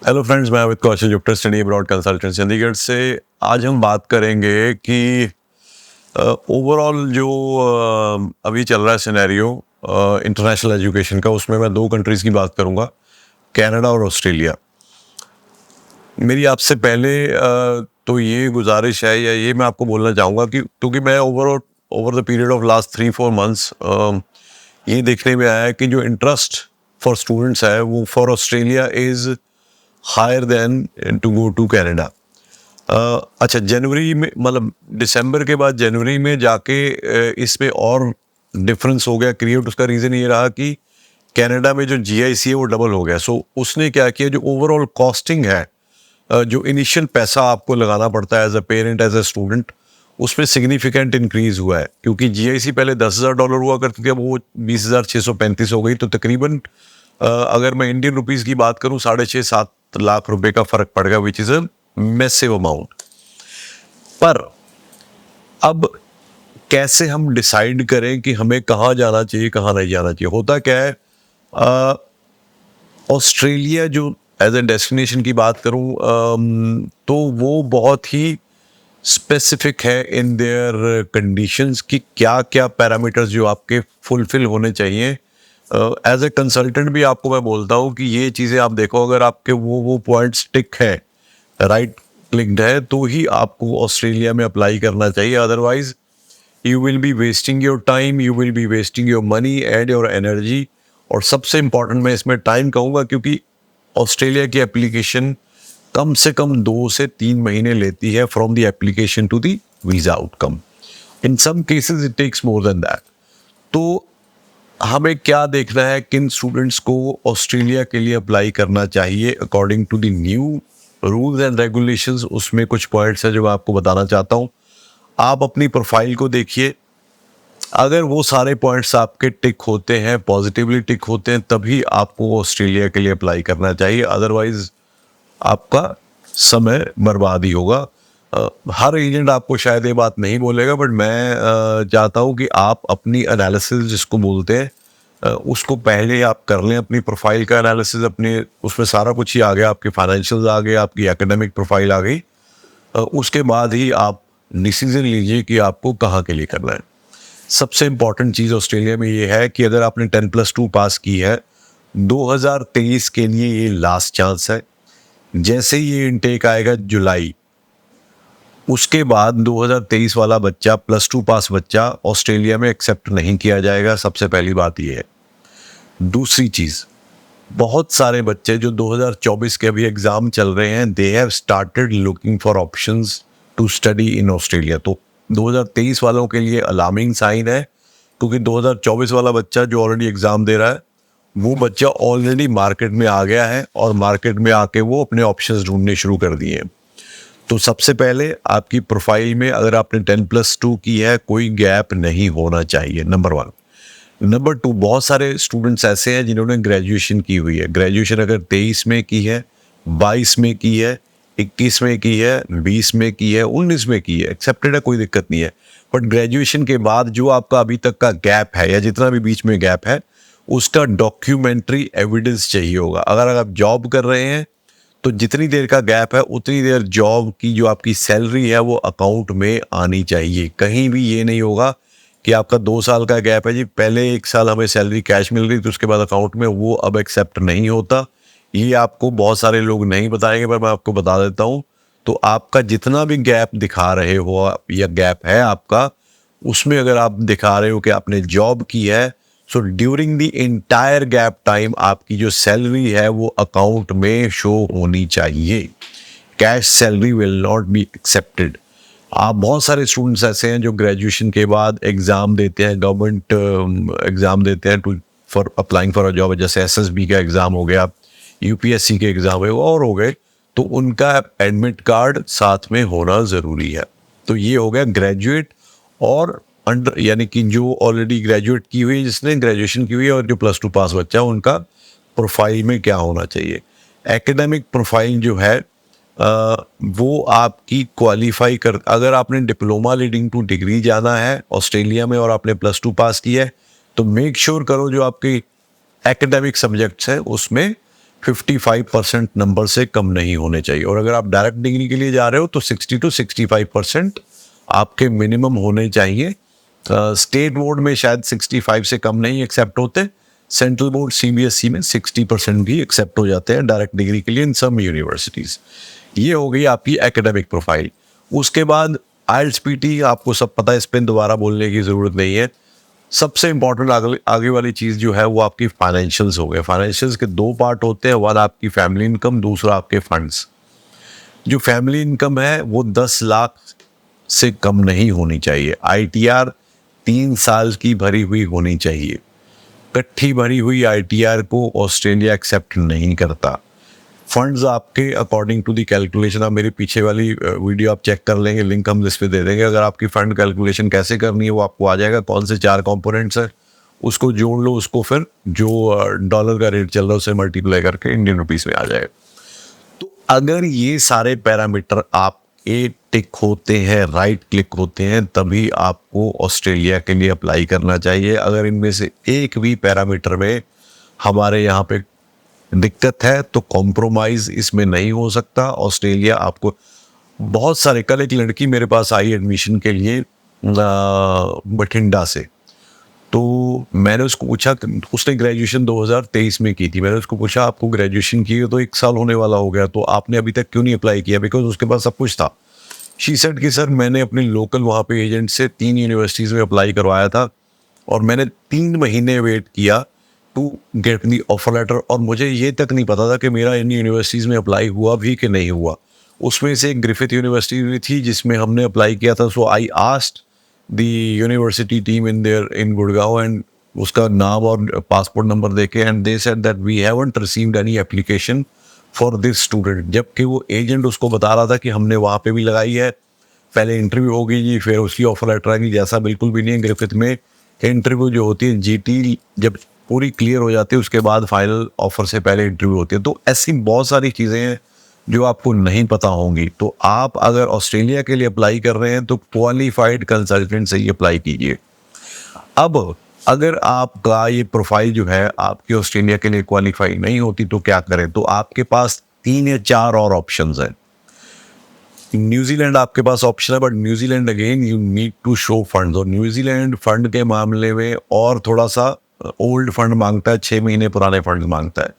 Hello friends, मैं अमित कौशल Jupiter study abroad consultant Chandigarh से। आज हम बात करेंगे कि ओवरऑल जो अभी चल रहा है सिनेरियो इंटरनेशनल एजुकेशन का, उसमें मैं दो कंट्रीज़ की बात करूंगा, कनाडा और ऑस्ट्रेलिया। मेरी आपसे पहले तो ये गुजारिश है या ये मैं आपको बोलना चाहूँगा कि क्योंकि मैं over the period of last 3-4 months ये देखने में आया है कि जो इंटरेस्ट फॉर स्टूडेंट्स है वो for Australia is higher than to go to Canada. अच्छा, जनवरी में मतलब दिसंबर के बाद जनवरी में जाके इसमें और डिफरेंस हो गया क्रिएट। उसका रीज़न ये रहा कि कनाडा में जो जीआईसी है वो डबल हो गया। सो उसने क्या किया, जो ओवरऑल कॉस्टिंग है, जो इनिशियल पैसा आपको लगाना पड़ता है as a parent as a student, उसमें सिग्निफिकेंट इंक्रीज हुआ है। क्योंकि जीआईसी पहले $10,000 हुआ करती थी, अब वो 20,635 हो गई। तो तकरीबन अगर मैं इंडियन रुपीज़ की बात करूं, 6.5-7 लाख रुपए का फर्क पड़ गया, which is a massive amount. पर अब कैसे हम डिसाइड करें कि हमें कहाँ जाना चाहिए, कहाँ नहीं जाना चाहिए? होता क्या है, ऑस्ट्रेलिया जो एज ए डेस्टिनेशन की बात करूं, तो वो बहुत ही स्पेसिफिक है इन देयर कंडीशंस कि क्या क्या पैरामीटर्स जो आपके फुलफिल होने चाहिए। एज ए कंसल्टेंट भी आपको मैं बोलता हूँ कि ये चीज़ें आप देखो, अगर आपके वो पॉइंट्स टिक है, राइट क्लिक्ड है, तो ही आपको ऑस्ट्रेलिया में अप्लाई करना चाहिए। Otherwise you will be wasting your time, you will be wasting your money and your energy. और सबसे इम्पॉर्टेंट मैं इसमें टाइम कहूँगा, क्योंकि ऑस्ट्रेलिया की एप्लीकेशन कम से कम 2 से 3 महीने लेती है from the application to the visa outcome. In some cases it takes more than that. तो हमें क्या देखना है, किन स्टूडेंट्स को ऑस्ट्रेलिया के लिए अप्लाई करना चाहिए according to the new rules and regulations. उसमें कुछ पॉइंट्स हैं जो मैं आपको बताना चाहता हूँ। आप अपनी प्रोफाइल को देखिए, अगर वो सारे पॉइंट्स आपके टिक होते हैं, पॉजिटिवली टिक होते हैं, तभी आपको ऑस्ट्रेलिया के लिए अप्लाई करना चाहिए। अदरवाइज आपका समय बर्बाद ही होगा। हर एजेंट आपको शायद ये बात नहीं बोलेगा, बट मैं चाहता हूँ कि आप अपनी एनालिसिस जिसको बोलते हैं, उसको पहले आप कर लें। अपनी प्रोफाइल का एनालिसिस, अपने उसमें सारा कुछ ही आ गया, आपके फाइनेंशियल्स आ गए, आपकी एकेडमिक प्रोफाइल आ गई। उसके बाद ही आप डिसीजन लीजिए कि आपको कहाँ के लिए करना है। सबसे इम्पॉर्टेंट चीज़ ऑस्ट्रेलिया में ये है कि अगर आपने 10+2 पास की है, 2023 के लिए ये लास्ट चांस है। जैसे ये इनटेक आएगा जुलाई, उसके बाद 2023 वाला बच्चा, +2 पास बच्चा ऑस्ट्रेलिया में एक्सेप्ट नहीं किया जाएगा। सबसे पहली बात ये है। दूसरी चीज़, बहुत सारे बच्चे जो 2024 के अभी एग्ज़ाम चल रहे हैं, they have started looking for options to study in Australia. तो 2023 वालों के लिए अलार्मिंग साइन है, क्योंकि 2024 वाला बच्चा जो ऑलरेडी एग्ज़ाम दे रहा है, वो बच्चा ऑलरेडी मार्केट में आ गया है और मार्केट में आके वो अपने ऑप्शंस ढूंढने शुरू कर दिए हैं। तो सबसे पहले आपकी प्रोफाइल में अगर आपने 10+2 की है, कोई गैप नहीं होना चाहिए, नंबर 1। नंबर 2, बहुत सारे स्टूडेंट्स ऐसे हैं जिन्होंने ग्रेजुएशन की हुई है। ग्रेजुएशन अगर 23 में की है, 22 में की है, 21 में की है, 20 में की है, 19 में की है, एक्सेप्टेड है, कोई दिक्कत नहीं है। बट ग्रेजुएशन के बाद जो आपका अभी तक का गैप है या जितना भी बीच में गैप है, उसका डॉक्यूमेंट्री एविडेंस चाहिए होगा। अगर आप जॉब कर रहे हैं तो जितनी देर का गैप है उतनी देर जॉब की जो आपकी सैलरी है वो अकाउंट में आनी चाहिए। कहीं भी ये नहीं होगा कि आपका 2 साल का गैप है जी, पहले 1 साल हमें सैलरी कैश मिल रही थी, उसके बाद अकाउंट में, वो अब एक्सेप्ट नहीं होता। ये आपको बहुत सारे लोग नहीं बताएंगे, पर मैं आपको बता देता हूँ। तो आपका जितना भी गैप दिखा रहे हो आप या गैप है आपका, उसमें अगर आप दिखा रहे हो कि आपने जॉब की है, so during the entire gap time आपकी जो सैलरी है वो अकाउंट में शो होनी चाहिए। Cash salary will not be accepted. आप बहुत सारे स्टूडेंट्स ऐसे हैं जो ग्रेजुएशन के बाद एग्ज़ाम देते हैं, गवर्नमेंट एग्ज़ाम देते हैं to for applying for a job, जैसे एसएसबी का एग्ज़ाम हो गया, यूपीएससी के एग्ज़ाम है और हो गए, तो उनका एडमिट कार्ड साथ में होना ज़रूरी है। तो ये हो गया ग्रेजुएट और अंडर, यानी कि जो ऑलरेडी ग्रेजुएट की हुई है, जिसने ग्रेजुएशन की हुई है, और जो +2 पास बच्चा है, उनका प्रोफाइल में क्या होना चाहिए। एकेडमिक प्रोफाइल जो है वो आपकी क्वालिफाई कर, अगर आपने डिप्लोमा लीडिंग टू डिग्री जाना है ऑस्ट्रेलिया में और आपने +2 पास की है, तो मेक श्योर करो जो आपकी एकेडमिक सब्जेक्ट्स हैं उसमें 55% नंबर से कम नहीं होने चाहिए। और अगर आप डायरेक्ट डिग्री के लिए जा रहे हो तो 60 to 65% आपके मिनिमम होने चाहिए। स्टेट बोर्ड में शायद 65 से कम नहीं एक्सेप्ट होते, सेंट्रल बोर्ड सीबीएसई में 60% भी एक्सेप्ट हो जाते हैं डायरेक्ट डिग्री के लिए इन सम यूनिवर्सिटीज़। ये हो गई आपकी एकेडमिक प्रोफाइल। उसके बाद आईएलटीएस पीटी आपको सब पता है, इस पर दोबारा बोलने की ज़रूरत नहीं है। सबसे इंपॉर्टेंट आगे वाली चीज़ जो है वो आपकी फाइनेंशियल्स हो गए। फाइनेंशियल्स के दो पार्ट होते हैं, वन आपकी फैमिली इनकम, दूसरा आपके फंड्स। जो फैमिली इनकम है वो 10 लाख से कम नहीं होनी चाहिए। आईटीआर 3 साल की भरी हुई होनी चाहिए। कट्ठी भरी हुई आईटीआर को ऑस्ट्रेलिया एक्सेप्ट नहीं करता। फंड्स आपके अकॉर्डिंग टू दी कैलकुलेशन, आप मेरे पीछे वाली वीडियो आप चेक कर लेंगे, लिंक हम इस पे दे देंगे। अगर आपकी फंड कैलकुलेशन कैसे करनी है वो आपको आ जाएगा, कौन से 4 कंपोनेंट्स है उसको जोड़ लो, उसको फिर जो डॉलर का रेट चल रहा है उससे मल्टीप्लाई करके इंडियन रुपीस में आ जाएगा। तो अगर ये सारे पैरामीटर आप टिक होते हैं, राइट क्लिक होते हैं, तभी आपको ऑस्ट्रेलिया के लिए अप्लाई करना चाहिए। अगर इनमें से एक भी पैरामीटर में हमारे यहाँ पे दिक्कत है तो कॉम्प्रोमाइज इसमें नहीं हो सकता। ऑस्ट्रेलिया आपको बहुत सारे, कल एक लड़की मेरे पास आई एडमिशन के लिए बठिंडा से, तो मैंने उसको पूछा, उसने ग्रेजुएशन 2023 में की थी। मैंने उसको पूछा आपको ग्रेजुएशन की तो 1 साल होने वाला हो गया, तो आपने अभी तक क्यों नहीं अप्लाई किया? बिकॉज उसके पास सब कुछ था। शी सेड कि सर मैंने अपने लोकल वहाँ पे एजेंट से 3 यूनिवर्सिटीज़ में अप्लाई करवाया था और मैंने 3 महीने वेट किया to get the offer letter, और मुझे ये तक नहीं पता था कि मेरा इन यूनिवर्सिटीज़ में अप्लाई हुआ भी कि नहीं हुआ। उसमें से एक ग्रिफिथ यूनिवर्सिटी भी थी जिसमें हमने अप्लाई किया था। So I asked the university team in Gurgaon and उसका नाम और पासपोर्ट नंबर देके, and they said that we haven't received any application for this student. जबकि वो एजेंट उसको बता रहा था कि हमने वहाँ पे भी लगाई है, पहले इंटरव्यू होगी जी, फिर उसकी ऑफर लेटर आएगी। जैसा बिल्कुल भी नहीं है। ग्रिफिथ में इंटरव्यू जो होती है, जीटी जब पूरी क्लियर हो जाती है उसके बाद फाइनल ऑफर से पहले इंटरव्यू होती है। तो ऐसी बहुत सारी चीज़ें हैं जो आपको नहीं पता होंगी। तो आप अगर ऑस्ट्रेलिया के लिए अप्लाई कर रहे हैं तो क्वालिफाइड कंसल्टेंट से ही अप्लाई कीजिए। अब अगर आपका ये प्रोफाइल जो है आपकी ऑस्ट्रेलिया के लिए क्वालिफाई नहीं होती तो क्या करें? तो आपके पास 3 या 4 और ऑप्शंस हैं। न्यूजीलैंड आपके पास ऑप्शन है, but New Zealand again you need to show funds, और न्यूजीलैंड फंड के मामले में और थोड़ा सा ओल्ड फंड मांगता है, 6 महीने पुराने फंड मांगता है।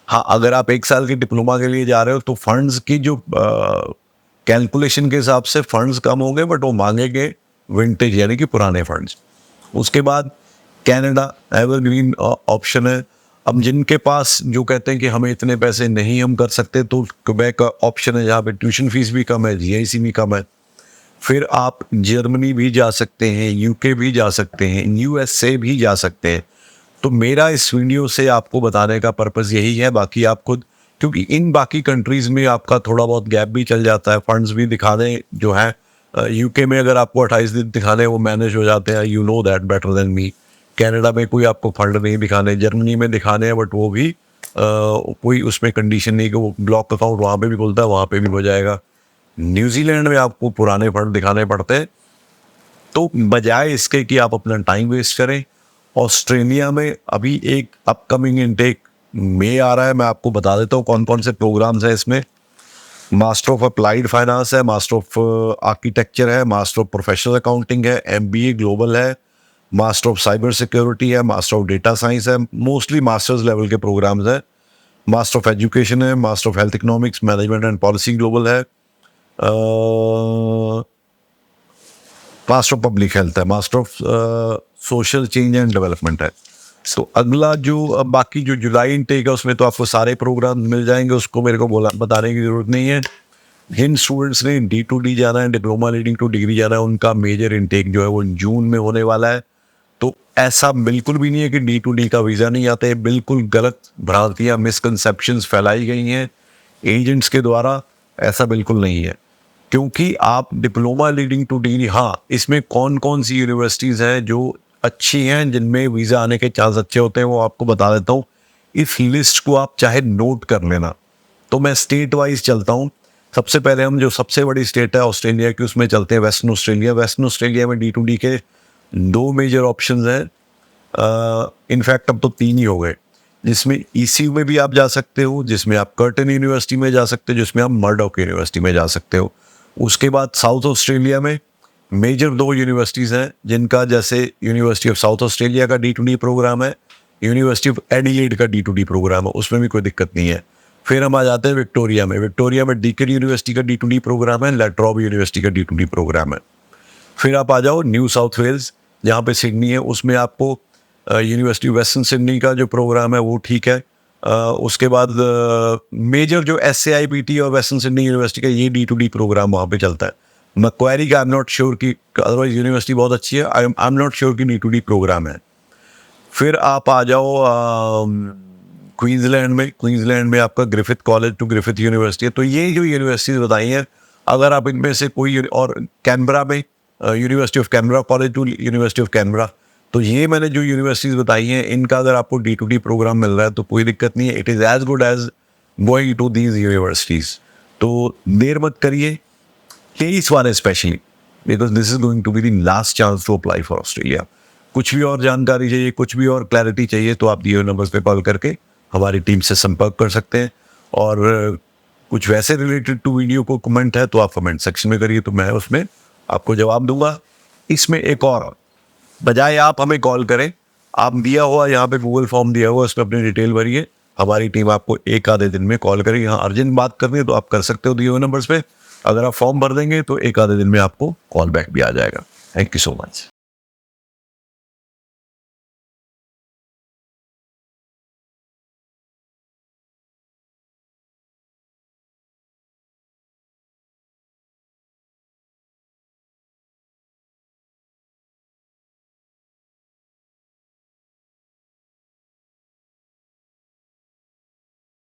हाँ, अगर आप 1 साल की डिप्लोमा के लिए जा रहे हो तो फंड्स की जो कैलकुलेशन के हिसाब से फंड्स कम होंगे, बट वो मांगेंगे विंटेज यानी कि पुराने फंड्स। उसके बाद कनाडा एवरग्रीन ऑप्शन है। अब जिनके पास जो कहते हैं कि हमें इतने पैसे नहीं हम कर सकते, तो क्वेबेक ऑप्शन है जहाँ पे ट्यूशन फीस भी कम है, जीआईसी भी कम है। फिर आप जर्मनी भी जा सकते हैं, यूके भी जा सकते हैं, यूएसए भी जा सकते हैं। तो मेरा इस वीडियो से आपको बताने का पर्पज़ यही है। बाकी आप खुद, क्योंकि इन बाकी कंट्रीज़ में आपका थोड़ा बहुत गैप भी चल जाता है, फंड्स भी दिखाने जो है यूके में अगर आपको 28 दिन दिखाने वो मैनेज हो जाते हैं, you know that better than me. Canada में कोई आपको फंड नहीं दिखाने, जर्मनी में दिखाने हैं, बट वो भी कोई उसमें कंडीशन नहीं कि वो ब्लॉक अकाउंट वहाँ पे भी खुलता है, वहाँ पे भी हो जाएगा। न्यूजीलैंड में आपको पुराने फंड दिखाने पड़ते हैं। तो बजाय इसके कि आप अपना टाइम वेस्ट करें, ऑस्ट्रेलिया में अभी एक अपकमिंग इनटेक में आ रहा है। मैं आपको बता देता हूँ कौन कौन से प्रोग्राम्स हैं इसमें। मास्टर ऑफ अप्लाइड फाइनेंस है, मास्टर ऑफ आर्किटेक्चर है, मास्टर ऑफ प्रोफेशनल अकाउंटिंग है, एमबीए ग्लोबल है, मास्टर ऑफ साइबर सिक्योरिटी है, मास्टर ऑफ डेटा साइंस है। मोस्टली मास्टर्स लेवल के प्रोग्राम्स हैं। मास्टर ऑफ एजुकेशन है, master of health economics management and policy global है, master of public health है, master of social change and development है। तो अगला जो बाकी जो जुलाई इनटेक है उसमें तो आपको सारे प्रोग्राम मिल जाएंगे, उसको मेरे को बताने की जरूरत नहीं है। जिन स्टूडेंट्स ने D2D जाना है, डिप्लोमा लीडिंग टू डिग्री जाना है, उनका मेजर इनटेक जो है वो जून में होने वाला है। तो ऐसा बिल्कुल भी नहीं है कि D2D का वीज़ा नहीं आता है। बिल्कुल गलत भ्रांतियाँ, मिसकंसेप्शंस फैलाई गई हैं एजेंट्स के द्वारा। ऐसा बिल्कुल नहीं है, क्योंकि आप डिप्लोमा लीडिंग टू डिग्री, हाँ, इसमें कौन कौन सी यूनिवर्सिटीज़ हैं जो अच्छी हैं, जिनमें वीज़ा आने के चांस अच्छे होते हैं, वो आपको बता देता हूँ। इस लिस्ट को आप चाहे नोट कर लेना। तो मैं स्टेट वाइज चलता हूँ। सबसे पहले हम जो सबसे बड़ी स्टेट है ऑस्ट्रेलिया की, उसमें चलते हैं वेस्टर्न ऑस्ट्रेलिया। वेस्टर्न ऑस्ट्रेलिया में D2D के 2 मेजर ऑप्शंस हैं। इनफैक्ट अब तो 3 ही हो गए। जिसमें ECU में भी आप जा सकते हो, जिसमें आप कर्टन यूनिवर्सिटी में जा सकते हो, जिसमें आप मर्डॉक यूनिवर्सिटी में जा सकते हो। उसके बाद साउथ ऑस्ट्रेलिया में मेजर 2 यूनिवर्सिटीज़ हैं जिनका, जैसे यूनिवर्सिटी ऑफ साउथ ऑस्ट्रेलिया का D2D प्रोग्राम है, यूनिवर्सिटी ऑफ एडिलेड का D2D प्रोग्राम है, उसमें भी कोई दिक्कत नहीं है। फिर हम आ जाते हैं विक्टोरिया में डीकन यूनिवर्सिटी का D2D प्रोग्राम है, लैट्रॉब यूनिवर्सिटी का D2D प्रोग्राम है। फिर आप आ जाओ न्यू साउथ वेल्स, जहाँ पे सिडनी है, उसमें आपको यूनिवर्सिटी वेस्टर्न सिडनी का जो प्रोग्राम है वो ठीक है। उसके बाद मेजर जो SAIPT और वेस्टर्न सिडनी यूनिवर्सिटी का ये D2D प्रोग्राम वहाँ पे चलता है। मैक्वारी का आई एम नॉट श्योर कि, अदरवाइज यूनिवर्सिटी बहुत अच्छी है, आई एम नॉट श्योर कि D2D प्रोग्राम है। फिर आप आ जाओ क्वींसलैंड में आपका Griffith college to Griffith university है। तो ये जो यूनिवर्सिटीज़ बताई हैं, अगर आप इनमें से कोई, और कैनबरा में university of Canberra college to university of Canberra, तो ये मैंने जो यूनिवर्सिटीज़ बताई हैं, इनका अगर आपको D2D प्रोग्राम मिल रहा है तो कोई दिक्कत नहीं है। It is as good as going to these universities. तो देर मत करिए, 23 वाले specially, because this is going to be the last chance to apply for Australia. कुछ भी और जानकारी चाहिए, कुछ भी और क्लैरिटी चाहिए, तो आप दिए हुए नंबर्स पे कॉल करके हमारी टीम से संपर्क कर सकते हैं। और कुछ वैसे रिलेटेड टू वीडियो को कमेंट है तो आप कमेंट सेक्शन में करिए, तो मैं उसमें आपको जवाब दूंगा। इसमें एक और, बजाय आप हमें कॉल करें, आप दिया हुआ यहाँ पे गूगल फॉर्म दिया हुआ, उसमें अपनी डिटेल भरिए, हमारी टीम आपको एक आधे दिन में कॉल करेगी। यहाँ अर्जेंट बात करनी है तो आप कर सकते हो दिए हुए नंबर्स पे। अगर आप फॉर्म भर देंगे तो एक आधे दिन में आपको कॉल बैक भी आ जाएगा। Thank you so much.